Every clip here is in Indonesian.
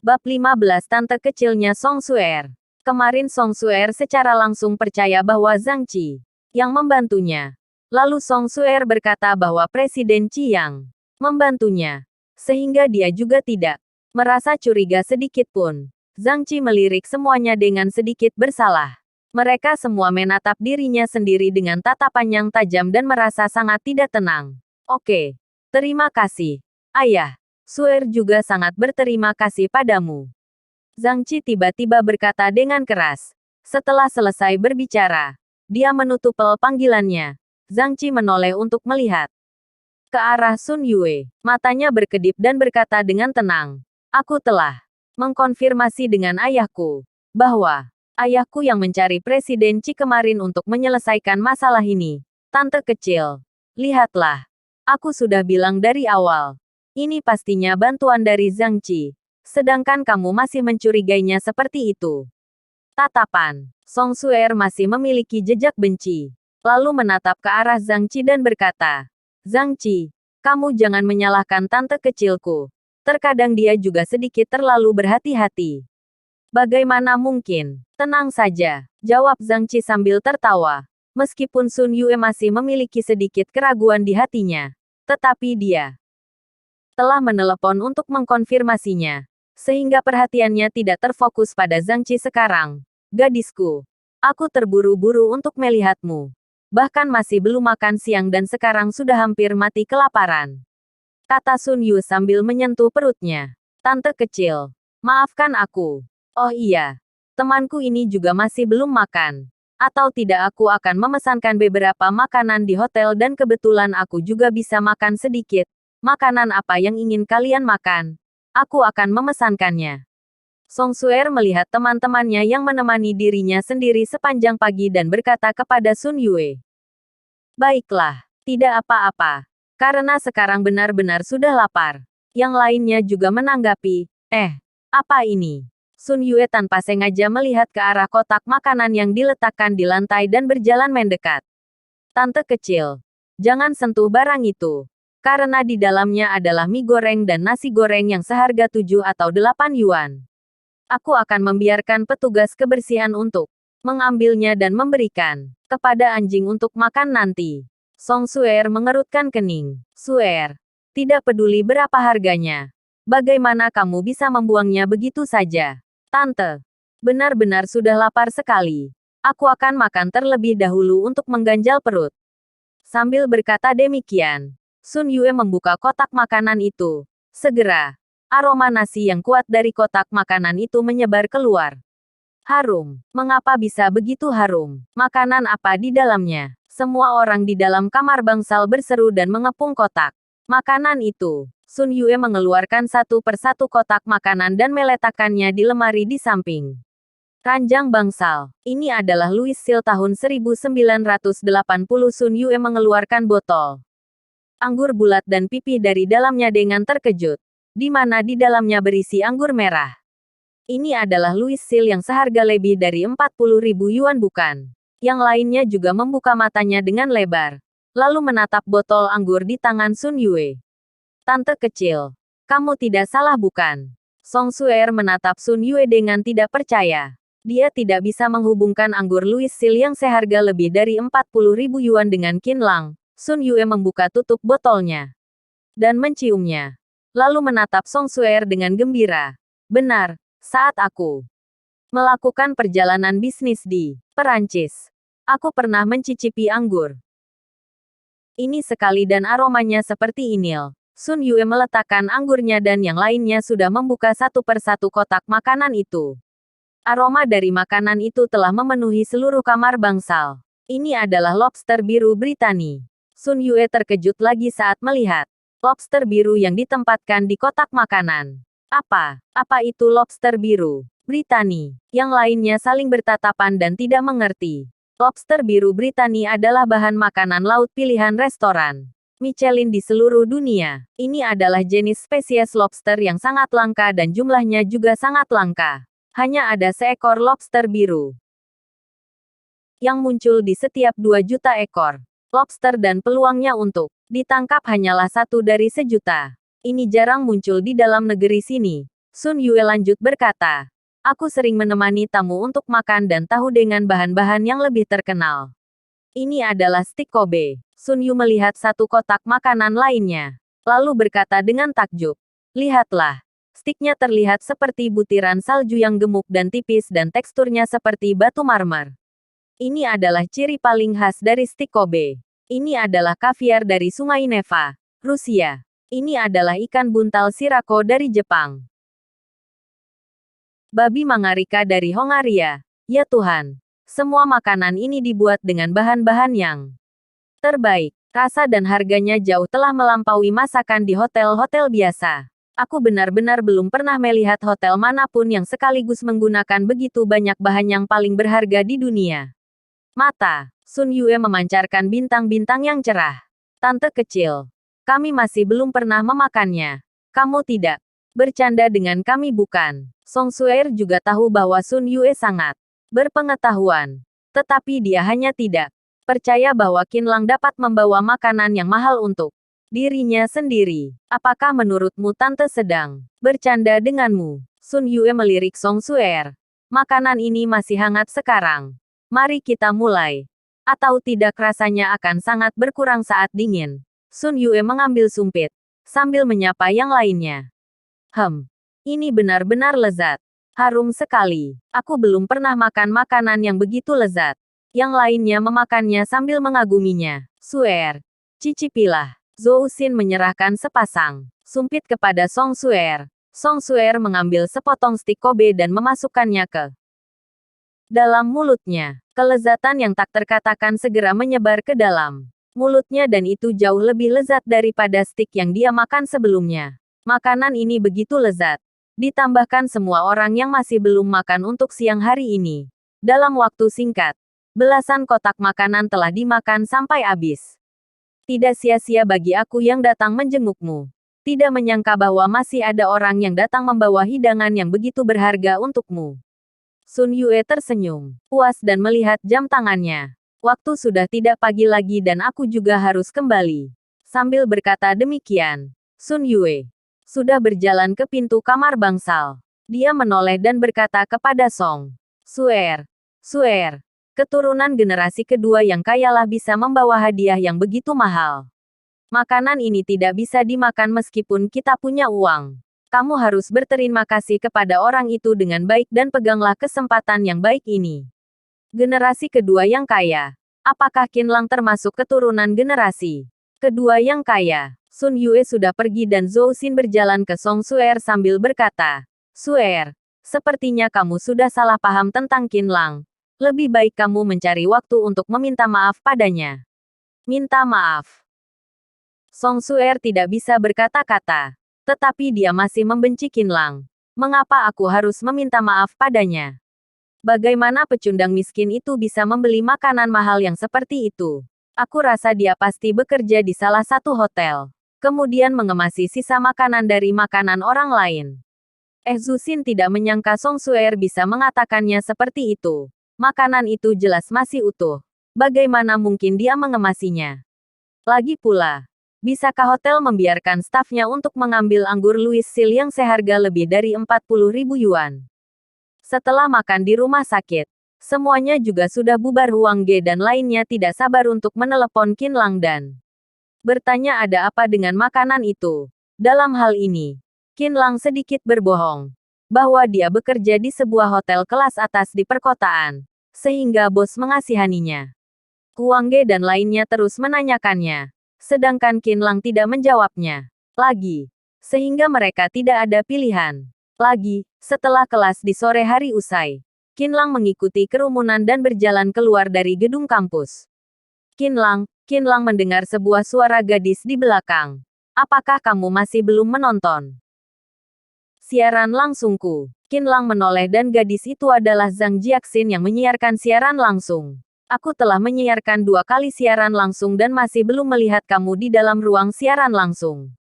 Bab 15 Tante kecilnya Song Suer. Kemarin Song Suer secara langsung percaya bahwa Zhang Qi yang membantunya. Lalu Song Suer berkata bahwa Presiden Qi yang membantunya. Sehingga dia juga tidak merasa curiga sedikit pun. Zhang Qi melirik semuanya dengan sedikit bersalah. Mereka semua menatap dirinya sendiri dengan tatapan yang tajam dan merasa sangat tidak tenang. Oke. Terima kasih, Ayah. Suer juga sangat berterima kasih padamu. Zhang Qi tiba-tiba berkata dengan keras. Setelah selesai berbicara, dia menutup panggilannya. Zhang Qi menoleh untuk melihat ke arah Sun Yue. Matanya berkedip dan berkata dengan tenang. Aku telah mengkonfirmasi dengan ayahku bahwa ayahku yang mencari Presiden Qi kemarin untuk menyelesaikan masalah ini. Tante kecil, lihatlah. Aku sudah bilang dari awal. Ini pastinya bantuan dari Zhang Qi. Sedangkan kamu masih mencurigainya seperti itu. Tatapan Song Suer masih memiliki jejak benci. Lalu menatap ke arah Zhang Qi dan berkata, Zhang Qi, kamu jangan menyalahkan tante kecilku. Terkadang dia juga sedikit terlalu berhati-hati. Bagaimana mungkin? Tenang saja, jawab Zhang Qi sambil tertawa. Meskipun Sun Yue masih memiliki sedikit keraguan di hatinya. Tetapi dia telah menelepon untuk mengkonfirmasinya. Sehingga perhatiannya tidak terfokus pada Zhang Qi sekarang. Gadisku, aku terburu-buru untuk melihatmu. Bahkan masih belum makan siang dan sekarang sudah hampir mati kelaparan. Kata Sun Yu sambil menyentuh perutnya. Tante kecil, maafkan aku. Oh iya, temanku ini juga masih belum makan. Atau tidak aku akan memesankan beberapa makanan di hotel dan kebetulan aku juga bisa makan sedikit. Makanan apa yang ingin kalian makan? Aku akan memesankannya. Song Suer melihat teman-temannya yang menemani dirinya sendiri sepanjang pagi dan berkata kepada Sun Yue. Baiklah, tidak apa-apa. Karena sekarang benar-benar sudah lapar. Yang lainnya juga menanggapi, apa ini? Sun Yue tanpa sengaja melihat ke arah kotak makanan yang diletakkan di lantai dan berjalan mendekat. Tante kecil, jangan sentuh barang itu. Karena di dalamnya adalah mie goreng dan nasi goreng yang seharga 7 atau 8 yuan. Aku akan membiarkan petugas kebersihan untuk mengambilnya dan memberikan kepada anjing untuk makan nanti. Song Suer mengerutkan kening. Suer, tidak peduli berapa harganya. Bagaimana kamu bisa membuangnya begitu saja? Tante, benar-benar sudah lapar sekali. Aku akan makan terlebih dahulu untuk mengganjal perut. Sambil berkata demikian, Sun Yue membuka kotak makanan itu. Segera, aroma nasi yang kuat dari kotak makanan itu menyebar keluar. Harum. Mengapa bisa begitu harum? Makanan apa di dalamnya? Semua orang di dalam kamar bangsal berseru dan mengepung kotak makanan itu. Sun Yue mengeluarkan satu persatu kotak makanan dan meletakkannya di lemari di samping ranjang bangsal. Ini adalah Louis Seal tahun 1980. Sun Yue mengeluarkan botol anggur bulat dan pipih dari dalamnya dengan terkejut. Di mana di dalamnya berisi anggur merah. Ini adalah Louis Seal yang seharga lebih dari 40.000 yuan bukan? Yang lainnya juga membuka matanya dengan lebar. Lalu menatap botol anggur di tangan Sun Yue. Tante kecil, kamu tidak salah bukan? Song Suer menatap Sun Yue dengan tidak percaya. Dia tidak bisa menghubungkan anggur Louis Seal yang seharga lebih dari 40.000 yuan dengan Qin Lang. Sun Yue membuka tutup botolnya dan menciumnya. Lalu menatap Song Suer dengan gembira. Benar, saat aku melakukan perjalanan bisnis di Perancis, aku pernah mencicipi anggur ini sekali dan aromanya seperti inil. Sun Yue meletakkan anggurnya dan yang lainnya sudah membuka satu persatu kotak makanan itu. Aroma dari makanan itu telah memenuhi seluruh kamar bangsal. Ini adalah lobster biru Britani. Sun Yue terkejut lagi saat melihat lobster biru yang ditempatkan di kotak makanan. Apa itu lobster biru Britani? Yang lainnya saling bertatapan dan tidak mengerti. Lobster biru Britani adalah bahan makanan laut pilihan restoran Michelin di seluruh dunia. Ini adalah jenis spesies lobster yang sangat langka dan jumlahnya juga sangat langka. Hanya ada seekor lobster biru yang muncul di setiap 2 juta ekor lobster dan peluangnya untuk ditangkap hanyalah 1 dari sejuta. Ini jarang muncul di dalam negeri sini. Sun Yue lanjut berkata. Aku sering menemani tamu untuk makan dan tahu dengan bahan-bahan yang lebih terkenal. Ini adalah stik Kobe. Sun Yu melihat satu kotak makanan lainnya. Lalu berkata dengan takjub. Lihatlah. Stiknya terlihat seperti butiran salju yang gemuk dan tipis dan teksturnya seperti batu marmer. Ini adalah ciri paling khas dari stik Kobe. Ini adalah kaviar dari Sungai Neva, Rusia. Ini adalah ikan buntal Shirako dari Jepang. Babi Mangarika dari Hongaria. Ya Tuhan. Semua makanan ini dibuat dengan bahan-bahan yang terbaik. Rasa dan harganya jauh telah melampaui masakan di hotel-hotel biasa. Aku benar-benar belum pernah melihat hotel manapun yang sekaligus menggunakan begitu banyak bahan yang paling berharga di dunia. Mata Sun Yue memancarkan bintang-bintang yang cerah. Tante kecil. Kami masih belum pernah memakannya. Kamu tidak bercanda dengan kami bukan? Song Suer juga tahu bahwa Sun Yue sangat berpengetahuan. Tetapi dia hanya tidak percaya bahwa Qinlang dapat membawa makanan yang mahal untuk dirinya sendiri. Apakah menurutmu tante sedang bercanda denganmu? Sun Yue melirik Song Suer. Makanan ini masih hangat sekarang. Mari kita mulai. Atau tidak rasanya akan sangat berkurang saat dingin. Sun Yue mengambil sumpit sambil menyapa yang lainnya. Ini benar-benar lezat. Harum sekali. Aku belum pernah makan makanan yang begitu lezat. Yang lainnya memakannya sambil mengaguminya. Suer. Cicipilah. Zhou Xin menyerahkan sepasang sumpit kepada Song Suer. Song Suer mengambil sepotong stik Kobe dan memasukkannya ke dalam mulutnya. Kelezatan yang tak terkatakan segera menyebar ke dalam mulutnya dan itu jauh lebih lezat daripada stik yang dia makan sebelumnya. Makanan ini begitu lezat. Ditambahkan semua orang yang masih belum makan untuk siang hari ini. Dalam waktu singkat, belasan kotak makanan telah dimakan sampai habis. Tidak sia-sia bagi aku yang datang menjengukmu. Tidak menyangka bahwa masih ada orang yang datang membawa hidangan yang begitu berharga untukmu. Sun Yue tersenyum, puas dan melihat jam tangannya. Waktu sudah tidak pagi lagi dan aku juga harus kembali. Sambil berkata demikian, Sun Yue sudah berjalan ke pintu kamar bangsal. Dia menoleh dan berkata kepada Song Suer. Suer, keturunan generasi kedua yang kayalah bisa membawa hadiah yang begitu mahal. Makanan ini tidak bisa dimakan meskipun kita punya uang. Kamu harus berterima kasih kepada orang itu dengan baik dan peganglah kesempatan yang baik ini. Generasi kedua yang kaya. Apakah Qinlang termasuk keturunan generasi kedua yang kaya? Sun Yue sudah pergi dan Zhou Xin berjalan ke Song Suer sambil berkata, Suer, sepertinya kamu sudah salah paham tentang Qinlang. Lebih baik kamu mencari waktu untuk meminta maaf padanya. Minta maaf. Song Suer tidak bisa berkata-kata. Tetapi dia masih membenci Qinlang. Mengapa aku harus meminta maaf padanya? Bagaimana pecundang miskin itu bisa membeli makanan mahal yang seperti itu? Aku rasa dia pasti bekerja di salah satu hotel. Kemudian mengemasi sisa makanan dari makanan orang lain. Zhu Xin tidak menyangka Song Suer bisa mengatakannya seperti itu. Makanan itu jelas masih utuh. Bagaimana mungkin dia mengemasinya? Lagi pula, bisakah hotel membiarkan stafnya untuk mengambil anggur Louis Seal yang seharga lebih dari 40.000 yuan? Setelah makan di rumah sakit, semuanya juga sudah bubar. Huang Ge dan lainnya tidak sabar untuk menelepon Qinlang dan bertanya ada apa dengan makanan itu. Dalam hal ini, Qinlang sedikit berbohong bahwa dia bekerja di sebuah hotel kelas atas di perkotaan, sehingga bos mengasihaninya. Huang Ge dan lainnya terus menanyakannya, sedangkan Qinlang tidak menjawabnya lagi, sehingga mereka tidak ada pilihan lagi. Setelah kelas di sore hari usai, Qinlang mengikuti kerumunan dan berjalan keluar dari gedung kampus. Qinlang mendengar sebuah suara gadis di belakang. Apakah kamu masih belum menonton siaran langsungku? Qinlang menoleh dan gadis itu adalah Zhang Jiaxin yang menyiarkan siaran langsung. Aku telah menyiarkan 2 kali siaran langsung dan masih belum melihat kamu di dalam ruang siaran langsung.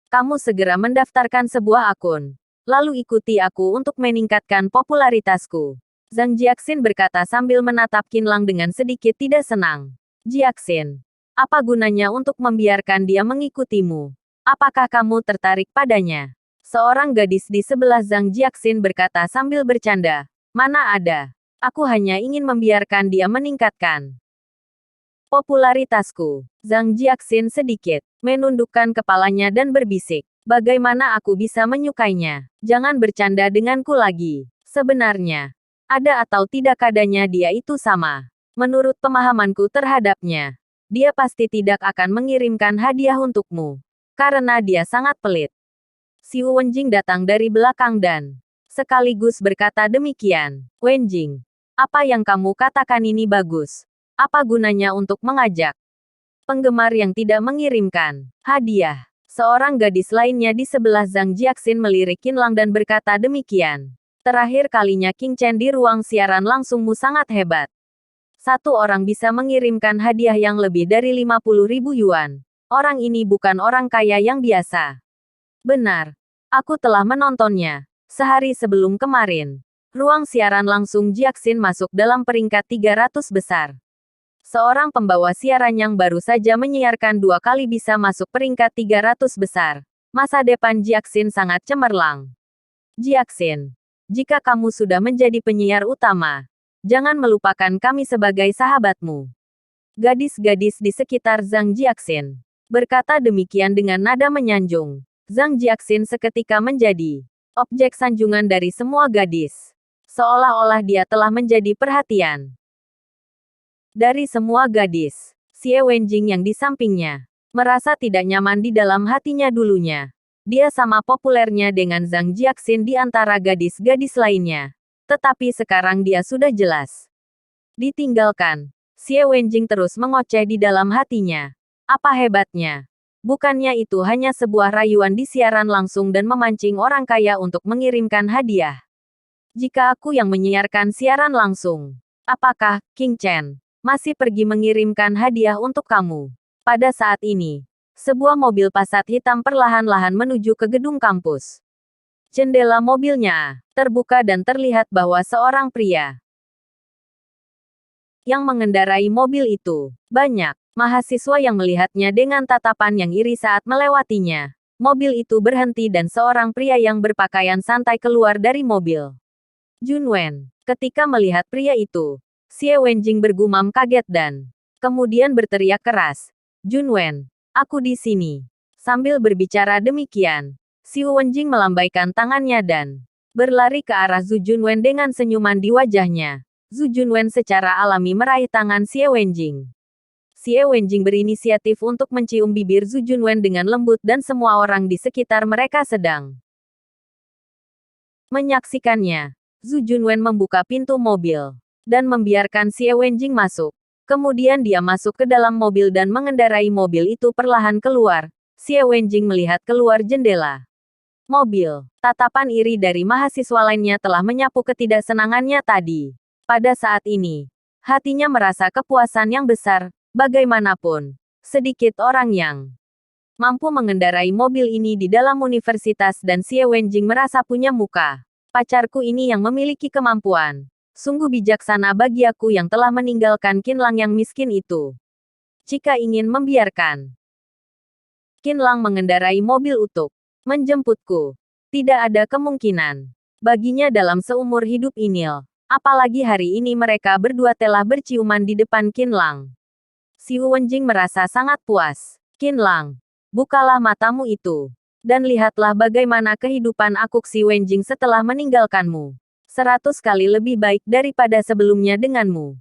Kamu segera mendaftarkan sebuah akun. Lalu ikuti aku untuk meningkatkan popularitasku. Zhang Jiaxin berkata sambil menatap Qinlang dengan sedikit tidak senang. Jiaxin, apa gunanya untuk membiarkan dia mengikutimu? Apakah kamu tertarik padanya? Seorang gadis di sebelah Zhang Jiaxin berkata sambil bercanda. Mana ada. Aku hanya ingin membiarkan dia meningkatkan popularitasku. Zhang Jiaxin sedikit menundukkan kepalanya dan berbisik. Bagaimana aku bisa menyukainya? Jangan bercanda denganku lagi. Sebenarnya, ada atau tidak adanya dia itu sama. Menurut pemahamanku terhadapnya, dia pasti tidak akan mengirimkan hadiah untukmu. Karena dia sangat pelit. Xiu Wenjing datang dari belakang dan sekaligus berkata demikian. Wenjing, apa yang kamu katakan ini bagus. Apa gunanya untuk mengajak penggemar yang tidak mengirimkan hadiah? Seorang gadis lainnya di sebelah Zhang Jiaxin melirik Qinlang dan berkata demikian. Terakhir kalinya King Chen di ruang siaran langsungmu sangat hebat. Satu orang bisa mengirimkan hadiah yang lebih dari 50.000 yuan. Orang ini bukan orang kaya yang biasa. Benar. Aku telah menontonnya. Sehari sebelum kemarin. Ruang siaran langsung Jiaxin masuk dalam peringkat 300 besar. Seorang pembawa siaran yang baru saja menyiarkan 2 kali bisa masuk peringkat 300 besar. Masa depan Jiaxin sangat cemerlang. Jiaxin, jika kamu sudah menjadi penyiar utama, jangan melupakan kami sebagai sahabatmu. Gadis-gadis di sekitar Zhang Jiaxin berkata demikian dengan nada menyanjung. Zhang Jiaxin seketika menjadi objek sanjungan dari semua gadis. Seolah-olah dia telah menjadi perhatian dari semua gadis. Xie Wenjing yang di sampingnya merasa tidak nyaman di dalam hatinya dulunya. Dia sama populernya dengan Zhang Jiaxin di antara gadis-gadis lainnya. Tetapi sekarang dia sudah jelas ditinggalkan. Xie Wenjing terus mengoceh di dalam hatinya. Apa hebatnya? Bukannya itu hanya sebuah rayuan di siaran langsung dan memancing orang kaya untuk mengirimkan hadiah. Jika aku yang menyiarkan siaran langsung, apakah King Chen masih pergi mengirimkan hadiah untuk kamu? Pada saat ini, sebuah mobil Passat hitam perlahan-lahan menuju ke gedung kampus. Jendela mobilnya terbuka dan terlihat bahwa seorang pria yang mengendarai mobil itu. Banyak mahasiswa yang melihatnya dengan tatapan yang iri saat melewatinya. Mobil itu berhenti dan seorang pria yang berpakaian santai keluar dari mobil. Junwen, ketika melihat pria itu, Xie Wenjing bergumam kaget dan kemudian berteriak keras. Junwen, aku di sini. Sambil berbicara demikian, Xie Wenjing melambaikan tangannya dan berlari ke arah Zhu Junwen dengan senyuman di wajahnya. Zhu Junwen secara alami meraih tangan Xie Wenjing. Xie Wenjing berinisiatif untuk mencium bibir Zhu Junwen dengan lembut dan semua orang di sekitar mereka sedang menyaksikannya. Zhu Junwen membuka pintu mobil dan membiarkan Xie Wenjing masuk. Kemudian dia masuk ke dalam mobil dan mengendarai mobil itu perlahan keluar. Xie Wenjing melihat keluar jendela mobil. Tatapan iri dari mahasiswa lainnya telah menyapu ketidaksenangannya tadi. Pada saat ini, hatinya merasa kepuasan yang besar. Bagaimanapun, sedikit orang yang mampu mengendarai mobil ini di dalam universitas dan Xie Wenjing merasa punya muka. Pacarku ini yang memiliki kemampuan. Sungguh bijaksana bagi aku yang telah meninggalkan Qinlang yang miskin itu. Jika ingin membiarkan Qinlang mengendarai mobil untuk menjemputku, tidak ada kemungkinan baginya dalam seumur hidup ini. Apalagi hari ini mereka berdua telah berciuman di depan Qinlang. Xie Wenjing merasa sangat puas. Qinlang, bukalah matamu itu. Dan lihatlah bagaimana kehidupan aku Xie Wenjing setelah meninggalkanmu. 100 kali lebih baik daripada sebelumnya denganmu.